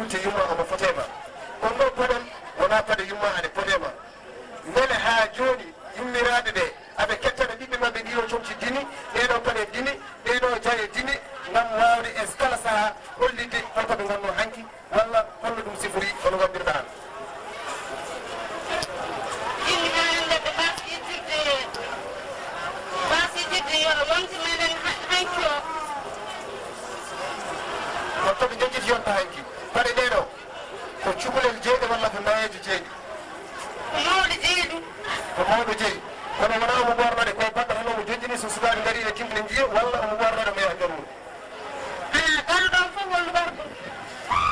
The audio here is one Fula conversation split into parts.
wutte yumma omo fotema on ɗo paɗon wona paɗe yumma ane potema ndene ha joni yummiraɓe ɓe aɓe kettana ɓiɓɓe mabɓe ɗiɗo comci dini ɗeɗo paɗe dini ɗeɗo jaye dini ngam wawde e kala saaha hollidde holko ɓe ganno hanki walla holno ɗum sifori ono gambirɗa an toɓe jejjiti yonta hanki paɗe ɗeɗo ko cukalel jeyɗe walla ko nayejo jeyɗi ko mawɗo jeeyi kono wona omo ɓornoɗe ko baɗɗo tan omo jojjini so sukaɓe gari e timɗe jiya walla omo ɓornoɗe mo yaha nder mum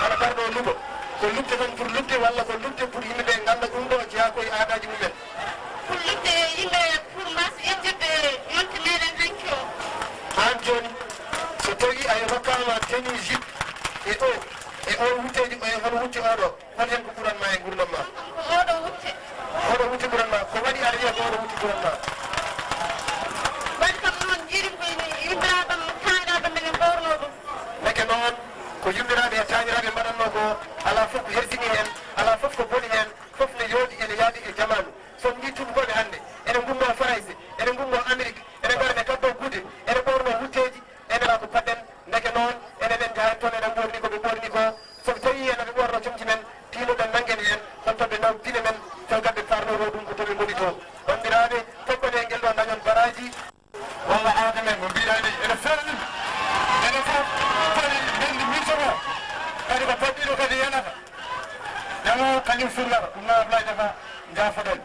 kala garɗo lugo ko lubde tan pour lubde walla ko lubde pour yimɓeɓe ganda ɗum ɗo jeeya koye aadaji mumen an joni so tawi a rokkama teni jip e o e on wutteji e hono wutte oɗo hol hen ko ɓuranma e gurdam ma oɗo wutte ɓuranma ko waɗi aɗa wiya ko oɗo wutte ɓuranma neke noon ko yummiraɓe e tañiraɓe mbaɗanno ko ala fof ko hersini hen ala fof ko boni hen fof ne yooɗi ene yaadi e jamanu son mbi tubakoɓe hannde ene gummo France ene gummo Amérique ene gara ɓe kaddo gude ene ɓorno wutteji ene ra ko paɗɗen neke noon enenen jahen toon enen ɓorni ko ɓe ɓorni ko soɓe tawi ene ɓe ɓorno comci men tinoɗen nangen hen on toɓe naw pine men caggaɓe parnoro ɗum ko toɓe goni toon bandiraɓe toɓɓone e ngel ɗo dañon baraji walla aada men mo mbiɗani ene felni ene fof fari bendi miltomo kadi ko paɗɗiɗo kadi yanata jamo kañum furlata ɗum no Ablaye Defa jafoɗen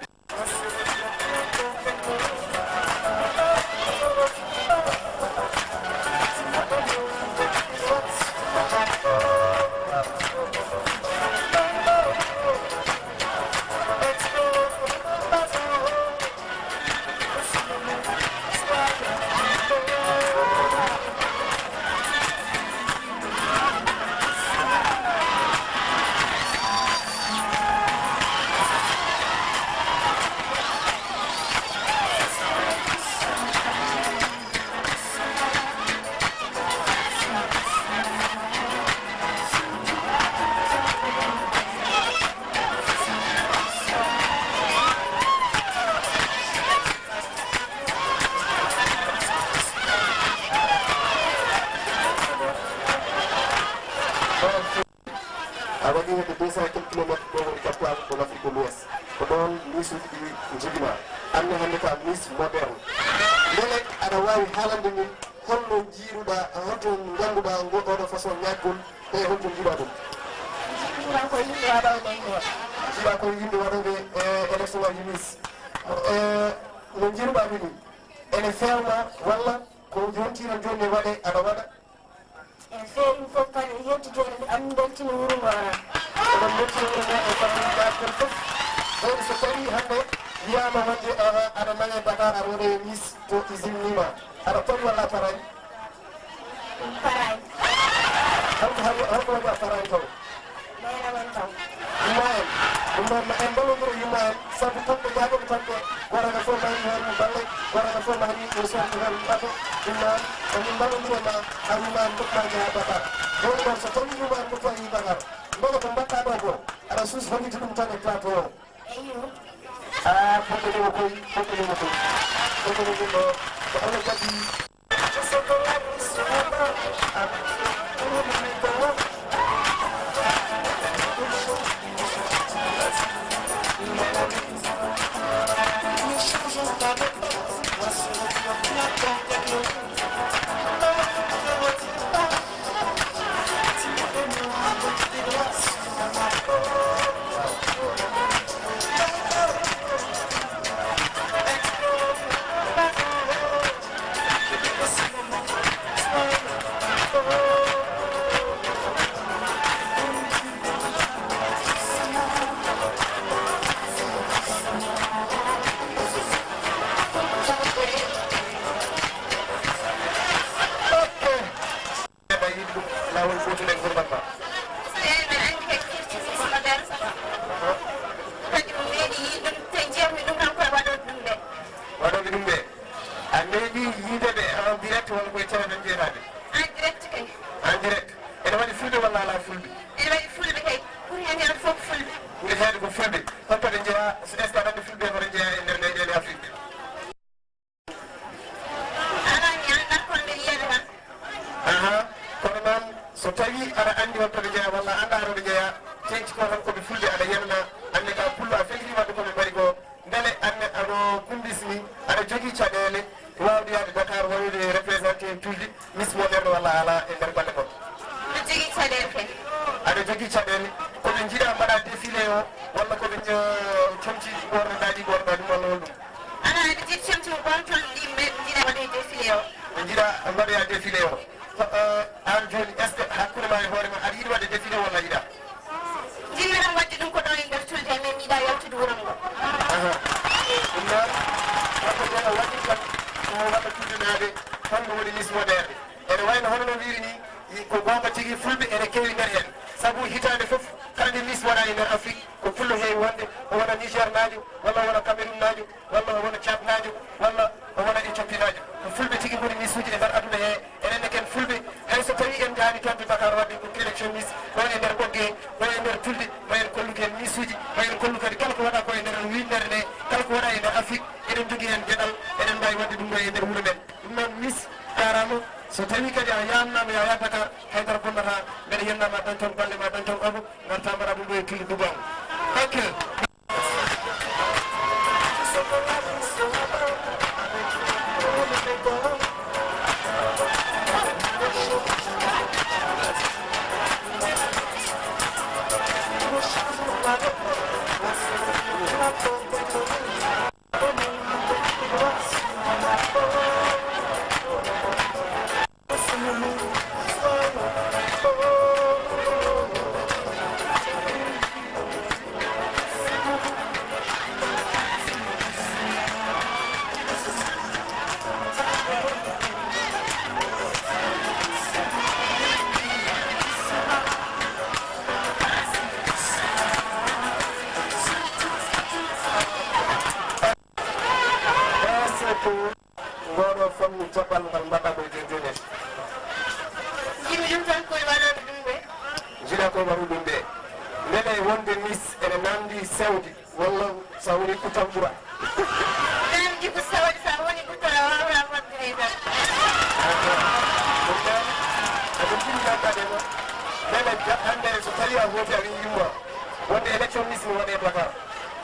a waɗi hedde 200 quelques kilomètres ɗo woni capitale de l'Afrique de l'Ouest ko ɗon misuji ɗi jogima anne hannde ka miss moderne ndele aɗa wawi haalande min holno jiiruɗa holto ganduɗa oɗo façon ñaggol e holto jiiɗa ɗum jiiɗa ko yimɓe waɗawɓe jiiɗa ko yimɓe waɗoɓe élection ngaji miss no jiiruɗa ɗumi ene fewna walla ko jontino joni ne waɗe aɗa waɗa e feewi fof kadi yetti joni am beltini wuro ngo oɗon beltini wuro ngo e famille fof joni so tawi hande wiyama wadde aɗa nañe Dakar aɗa waɗe miss to usine nima aɗa poti walla paray holko waɗi a paray taw ɓeyramen taw yumma en ɗum noon ma en mballodiro yumma en saabu kamɓe jaaɓoɓe kamɓe gorana fof mari hen balle gorana fof mari émission ko hen ɓato ɗum noon omin mbalodiroma a wiman dokkaji ha Dakar joni noon so tawi wiman dokkaji Dakar mboga ko mbaɗɗa ɗo ko aɗa suus holliti ɗum tan e plateau o eyo fottoɗimo koy fottoɗimo koy fottoɗo ɗum ɗo ko ono kadi tenci ko tan koɓe fulɓe aɗa yenana anne ka pullo a felti wadde koɓe mbaɗi ko beele anne aɗo kumbisni aɗa jogui caɗele wawde yaade Dakar wawde représenté tulde miss moderne walla ala e nder golle mon aɗa jogui caɗele kay aɗa jogui caɗele koɓe jiiɗa mbaɗa défilé o walla koɓe comci ɓornoɗaɗi ɓornoɗa ɗum walla hol ɗum ana aɗa jiɗi comci mo ɓonton ɗimɓe jiiɗa waɗe défilé o ɓe jiiɗa mbaɗoya défilé o an joni est ce que hakkude ma e hoore ma aɗa yiiɗi wadde défilé walla yiɗa jinmiɗon wadde ɗum ko ɗon e nder tulde men mi yiɗa yaltude wuuro ngo ɗum noon wonko jona waɗi tan ko waɗa tuldenaade holno woni miss moderne ene wayno hono no wiiri ni ko gonga tigui fulɓe ene kewi nder hen saabu hitande foof kala nde miss waɗa e nder afrique ko pullo heewi wonde o wona niger najo walla o wona cameroun najo walla o wona tchad najo walla o wona éthiopie najo ko fulɓe tigui woni miss uji e nder aduna he enenne ken fulɓe hay so tawi en jaani toon to Dakar wadde ko élection miss ɗo e nder ɓogge ɗo e nder tulde mayen kolluki hen miss uji mayen kollu kadi kala ko waɗa ko e nder windere nde kala ko waɗa e nder afrique eɗen jogui hen gueɗal eɗen mbawi wadde ɗum ɗo e nder wuuro men ɗum noon miss jarama so tawi kadi a yamnama ya yaha Dakar haydara bonnata mbeɗa yennama ɗon toon golle ma ɗon toon ɓabu garta mbaɗa ɗum ɗo e tulde duban ok ngoɗo fammi jaɓɓal ngal mbaɗɗa koye jon joni en jimi ɗum tan koye waɗoɓe ɗum ɓe jiɗa koye waɗu ɗum ɓe beele wonde miss ene nandi sewde walla sa woni kutan ɓuura namdi ko sawde sa woni ɓuttara wawra waddire tan ɗum ɗon eɗen jiɗi gandade noon beele hande so tawi a hooti a wi yumma wonde élection miss ne waɗe Dakar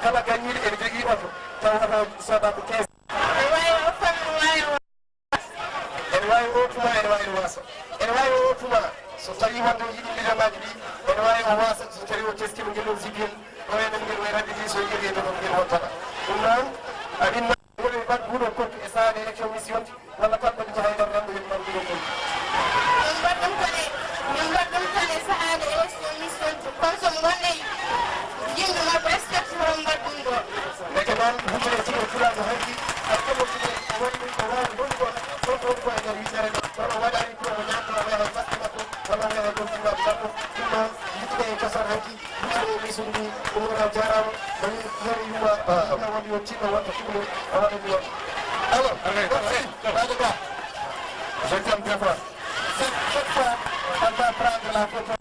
kala gañiɗo ene jogui oto taw oto soda ko 15 ene wawi o tuma ene wawi o wasa ene wawi o tuma so tawi wonde yiɗi lijumaji ɗi ene wawi o wasa so tawi o teskima guelol jibin o enen guel wayrande ɗi so yiiri ene ɗon guel wontata ɗum noon aɗinna woɓe mbaɗ buuɗo kontu e sahade élection miss yonti walla tan ɓaɗi jaha e nder rendo hen mbaɗ buuɗo kontu min mbaɗɗum tan e sahade élection miss yonti comme somo gonɗe yimɓe mabɓe respecte hono mbaɗɗum ɗo neke noon hujune tigo fulago hanki hay komo tine o waɗi ɗum ko wawi woni ko ɗon ko woni ko e nder witere ɗo kono o waɗani pour o ñamtoro weehe fasɗe makko walla weehe gontimaɓe makko ɗum noon yittude e cosaan hanki hujune misude ndi ɗum wona jarama mani yori yuma ɗum woni yo tinno wonta ɗumne o waɗa ɗum won alors ɓaɗo ba je t'aime très fort cette fois on va prendre la photo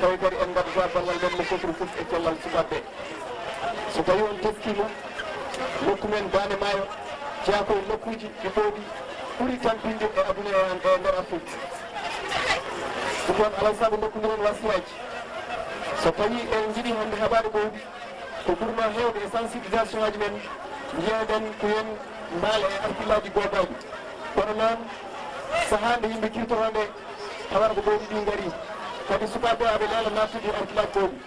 tawi kadi en mbaɗata ballal men no fotiri fof e cellal sukaɓe so tawi on teskima nokku men Bane Maayo jeeya koye nokkuji ɗi mbowɗi ɓuuri tampinde e aduna e nder Afrique ɗum ɗon alay saago dokkudiren wasiyaji so tawi en jiiɗi hande haɓade ɓowɗi ko ɓurno hewde e sensibilisation ngaji men jeeyaɗen ko yen mbaala e arkillaji godaji kono noon saaha nde yimɓe kirtotonde tawata ko ɓowɗi ɗi gaari kadi sukaɓe aɓe leela nattude arkillaji ɓowɗi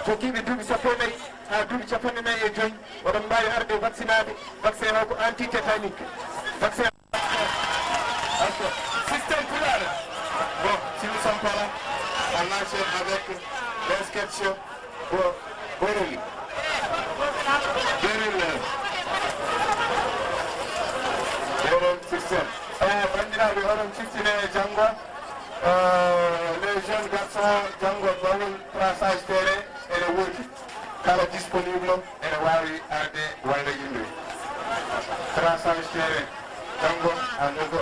jogiiɓe duuɓi sappo e nayyi ha duuɓi capanɗe nayyi e joyyi oɗon mbawi arde vaccinade vaccin o ko anti tétanique vaccin Système Pulaar. Bon, si nous sommes pas là, on enchaîne avec l'inscription pour Boroli. Borol système. Bandiraɓe oɗon ciftine janggo les jeunes garçons janggo bawol traçage terrain ene woodi kala disponible ene wawi arde walla yimɓe traçage terrain janggo à 9h.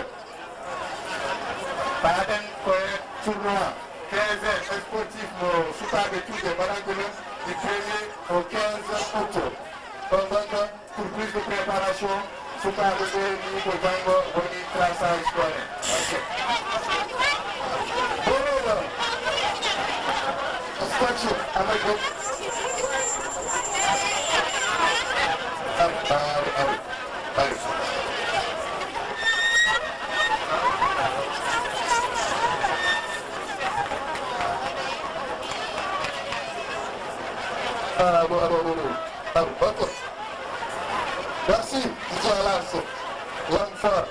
Baden koye tournoi 15 sportif mo sukaɓe cuuɗe mbaɗanko noon du 1er au 15 août. Donc, pour plus de préparation, ce qui arrivé au Django, on y traçage scolaire. Bonjour. Statue avec vous. Allez. Merci, Didier Alonso. One for.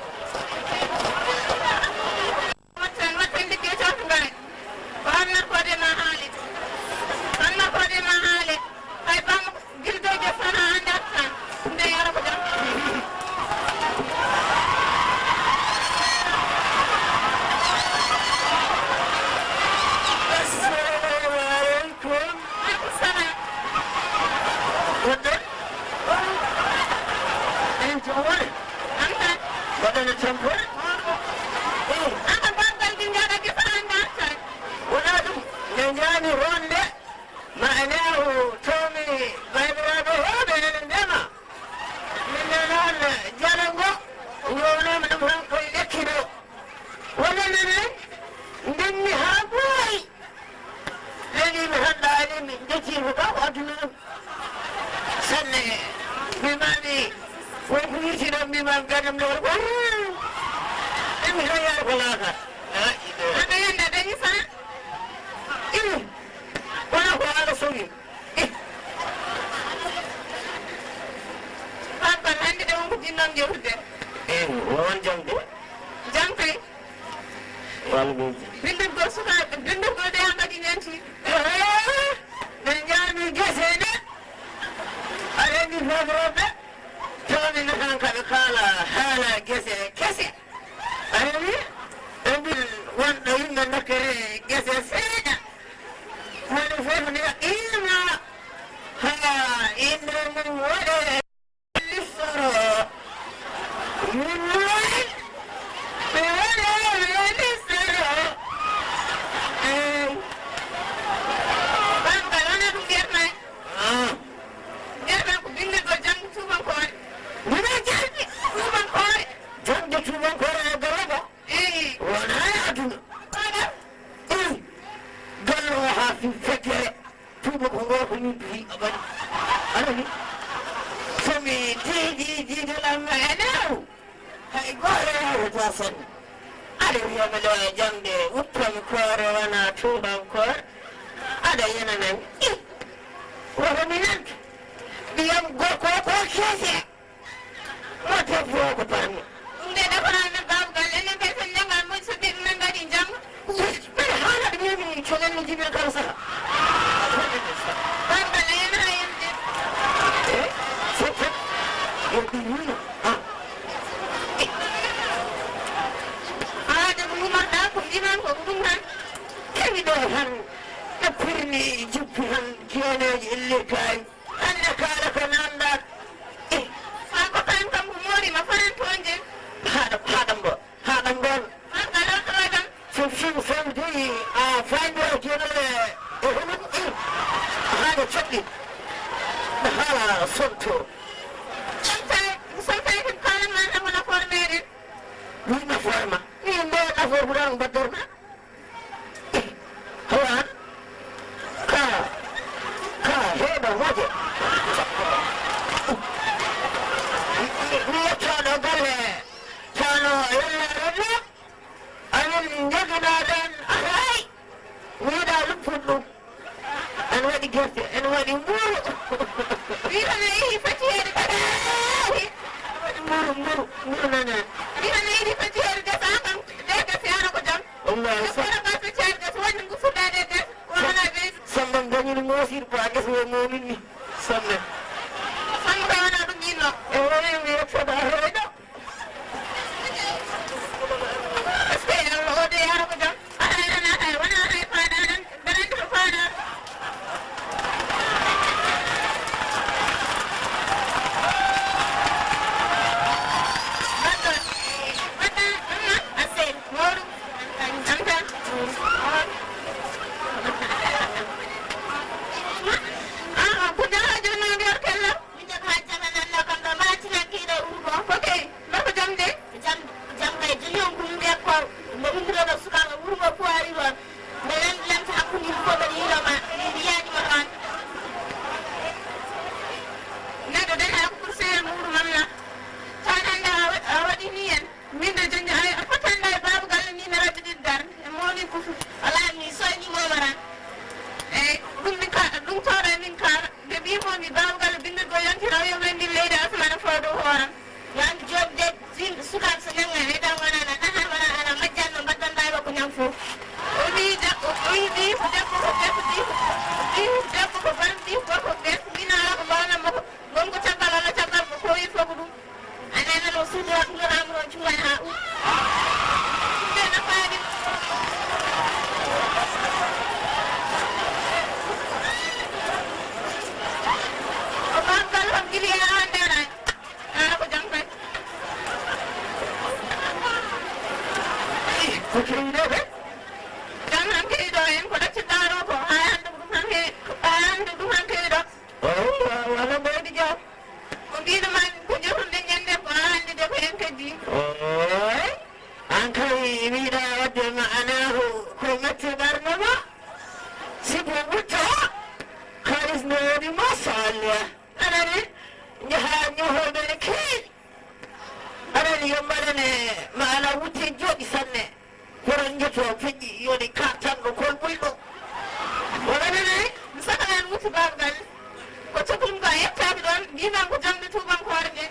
mbimomi bawgal bindirgo yontiraw yo men ndi leydi asmana fawdo hooram yandi jobde yimɓe sukaɓe so nangan e taw wonana ahan wona ana majjanno mbaddan ɗaywa ko ñam fof o wi debbo o wi ɗi ko debbo ko debbo ɗi debbo ko ban ɗi gorko ɓes minala ko mbawnamma ko gonko caggal walla caggal ko wi fof ko ɗum anana o suudowa ko lorama ron cuman ha ɓuur ɗumde nafaani o bamgal hon gili e an nderani ana ko jam kay ko kewiɗoɓe jam han kewiɗo en ko ɗacciɗɗaro ko ha hande ɗum han kewiɗo wala mbaydi jaw ko mbiɗoma ko jotonɗe ñande ko ha hande de ko en keddi an kay wiiɗa wadde ma'anahu ko mette ɓarnoma sibo wutta halis no woni machallah anani jaha ñohoɓe ne keewi anani yo mbaɗane maana wutte jooɗi sanne koron jeto feƴƴi yoni kartanɗo kon ɓuyɗo wonanane mi sakanan wutti babgal ko cohlum ko a yettaɓe ɗon mbiman ko jamde tubankore nde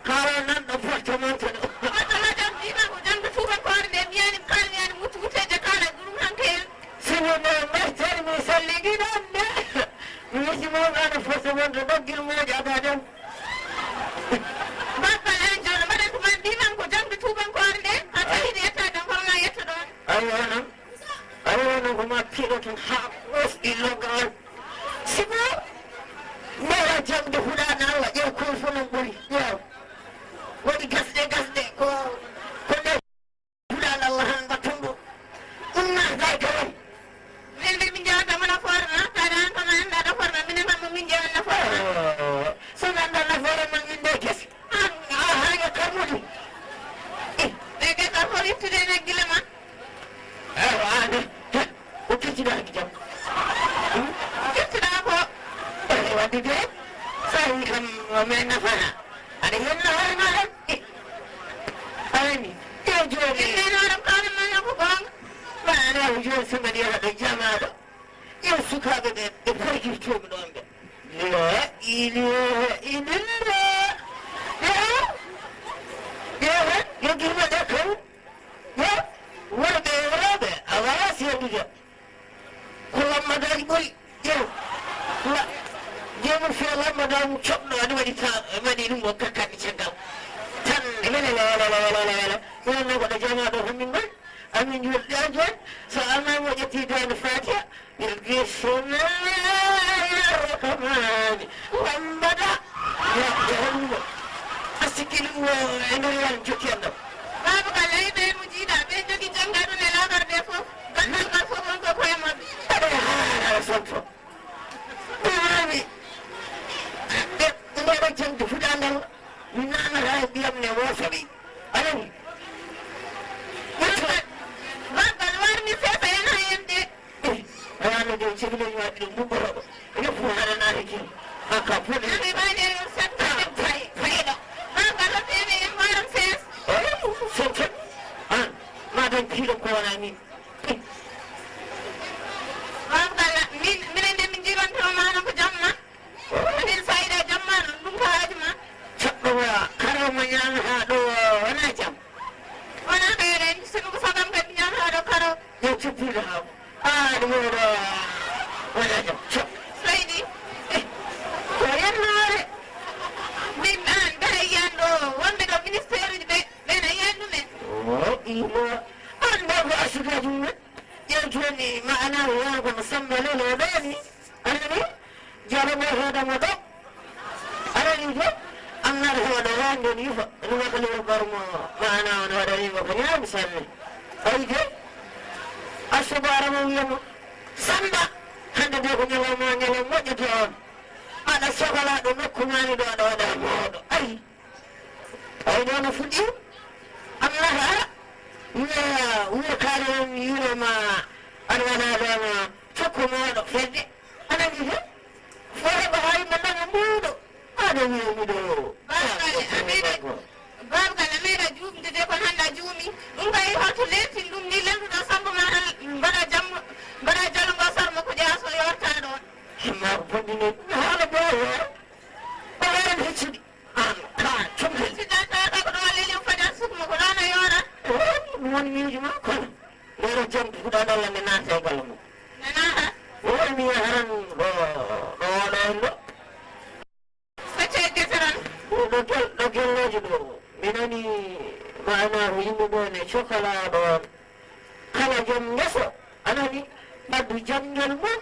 kaalo nanɗo portemonte ɗo waɗɗoma jam mbiman ko jamde tubankore nde miyani kalmiyani wutti wutteje kala ɗum han kewi siwono mertani mi salliɗiɗon de mi wisimoɗano portemonte ɗoggil moƴi ada dem babgal an joɗo mbaɗen ko man mbiman ko jamde tubankore nde a tawiɗe yettade ɗon kono ma yetta ɗon ayiwonon koma piiɗo ton ha ɓosɗi loggal sibo mera jamde huɗana allah ƴeew kon fo non ɓuri ƴeew waɗi gasɗe ko nde huɗana allah han mbatton ɗum ɗum natay kawai min de min jewata mana forma kada an kono anda naforma minen mamma min jewan naforma so ganda nafoore man min nde kese haga karmuɗi ɓe ɓe kar fo ittude en haggille ma ade o kecciɗaki jam kettiɗa ko wadde de sa wi kam min nafana aɗa henna hoorema hen ayni e joni min horam kawne maña ko gonga ɓaɗawi joni so mbaɗi yahaɗo jamaɗo ƴew sukaɓe ɓe ɓe porkirtoɓe ɗon ɓe la ilaha illallah ƴeewe joguima ɗe kam worɓe e rewɓe a wawa seedude ko lammadaji ɓuuri ƴeew jomum fe lammadamu coɓɗo aɗa waɗi ɗum o kakkaɗe caggal tan wele wonno koɗo jamaɗo ko min gon amin julɗa joni so almami o ƴetti dande fatiha bismillahi arrahmani wambada yaɗɗohonɗumo a sikki ɗum e nder yan jokki en ɗo baba ka ley ɓe mo jiiɗa ɓe jogui jangga ɗum e lagar ɓe fof gandugal fof won ko koye mabɓe aɗa haala sonto ɓeami ɓe mbaɗa jangde fuɗandal mi nanata e ɓiyam ne wosoɓe anani babgal warmi seesa en ha yemde awano de cehileñi waɗi ɗum ɗuɓɓoroɗo refu haɗanade kin haka foɗi ami ɓaɗe settade fayɗo babgal hotteme en waram sees sonton an madan piiɗo ko wona min babgal minen de min jirontoma maɗon ko jamma min sayida jamma ɗon ɗum ko haajuma caɓɗowa karama ñamata ɗo wona jam wona kayren sino ko sagam kadi ñamata ɗo karo yo coppiɗo haw ɗum oɗo wona jam cap saydi ko yennore min an ɓeɗa yiyan ɗo wonɓe ɗo ministére uji ɓena yiyan ɗumen imo an ɓe ko asukaji mumen ƴew joni mana wona kono samba lelo ɗoni anani jaramo hoɗamo ɗo anani de annata hoɗo wandeni yufa ɗumaka lewol barmo mana on waɗanima ko ñaami sanne ayi de asubaramo wiyamo samba hande de ko ñalawma ñalaw moƴƴete on aɗa sohla ɗo nokkumani ɗo aɗa waɗa moɗo ayi ɗono fuɗɗi annata wiya kaari on yuroma aɗa waɗa ɗono cokku moɗo fedde anani de fo heɓa ha yimɓe nana mbuɗo aɗa wiyamiɗo babgal a meeɗa juumde de kono hannde a juumi ɗum kay holto leltin ɗum ni lenduɗo sambo ma mbaɗa jallugo sarmo ko ƴeewa so yorta sokolaaɗo on kala jom ngeso anani ɓaddu jamngel mum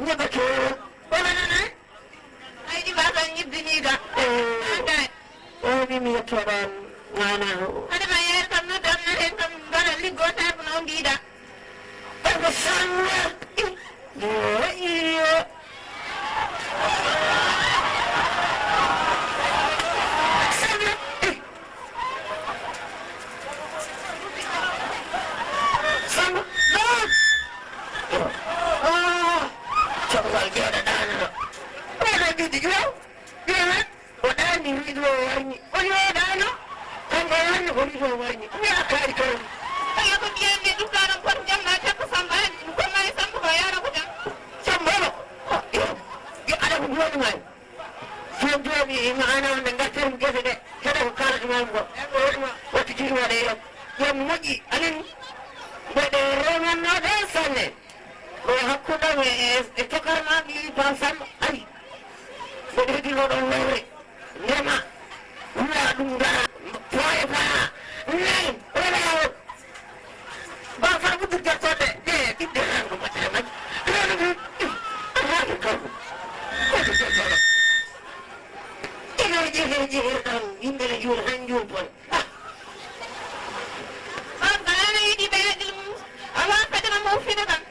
ñeɓete on olanana ayɗi mbaɗon ñibbiniɗa mi yettoɗon mana haɗema yeere kam no damnaten kam mbaɗa liggotaako no mbiɗa ɓeɓe sanna iyo Coba kita dah. Ada di dia. Dia udah ni video ini. Oh ya dah no. Kan kan video ini. Ni akan itu. Saya ko biyan ni dukaran kon jam na ta ko sambahan ko mai sambu ko yara ko jam. Sambalo. Ya ada video ni mai. Video ni mana nengah film ke sini. Kita bukan cuma ko. Waktu jiru ada yang muji. Alin. Bede roman na desane. Hakuna itu karena di pasar ay jadi di luar negeri nama udah dungga apa nih orang pasar itu jatuh deh tidak aku macam ini jujur hanjur pun Bagaimana ini bayar Allah kata mau final kan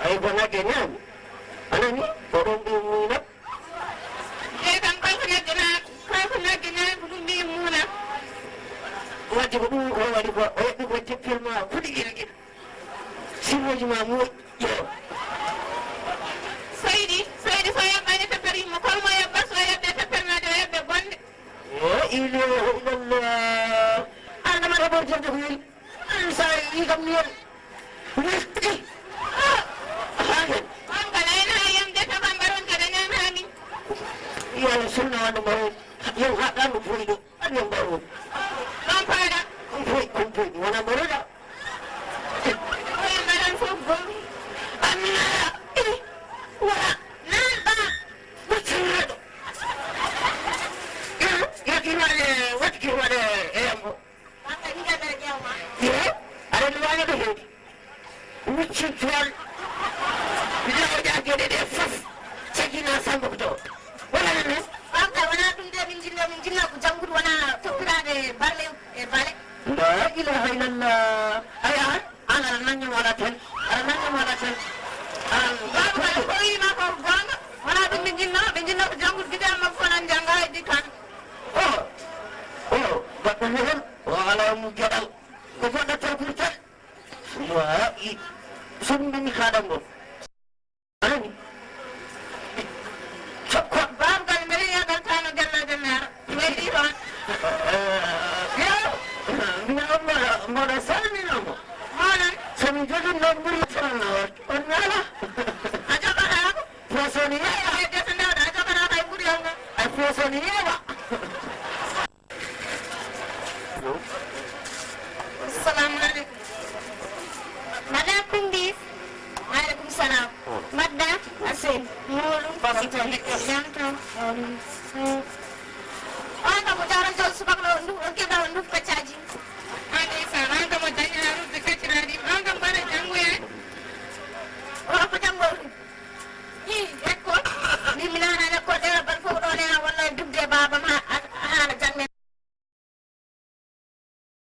Ay bana genya ana ni borom bi muna kan kana gena budu bi muna wati budu wadi ko wadi ko tepel ma fudi gina simo juma mu yo Saidi saya bani teperi mo ko mo ya bas ya be teper na de be bonde la ilaha illallah ana ma ko jordo ni sai ni kam ni Yang sunnah anu baru, yang hak anu pun anu yang baru. Apa ada? Kumpul, mana baru dah? Oh yang badan fugu. Amina, ini, wah, Napa? betul. Ya gimana? What gimana? Apa ini ada jawab? Ya, ada luarnya tu. Lucu tuan. Bila dia jadi dia fuf, cakina sambut tu. Bangka wana tunde minjina ku janggur wana tokirade bale bale. La ilaha illallah. Ayah, ana nanya walaten. Bangka ko ima ko bangka wana tu minjina ku janggur kita ma fana janga dikan. Oh, bagaimana? Walau mujadal. Kepada terpurta. Wah, sungguh ni kadang tu. Ada ni. Cepat. Bangka mere ya kan kana janna. Meri ron. Ya, mana sami nama? Mana? Sami jadi nombor sana. Onala. Aja kana. Prosoniya. Dia sendiri aja kana kai buri anga. Prosoniya ba? Assalamu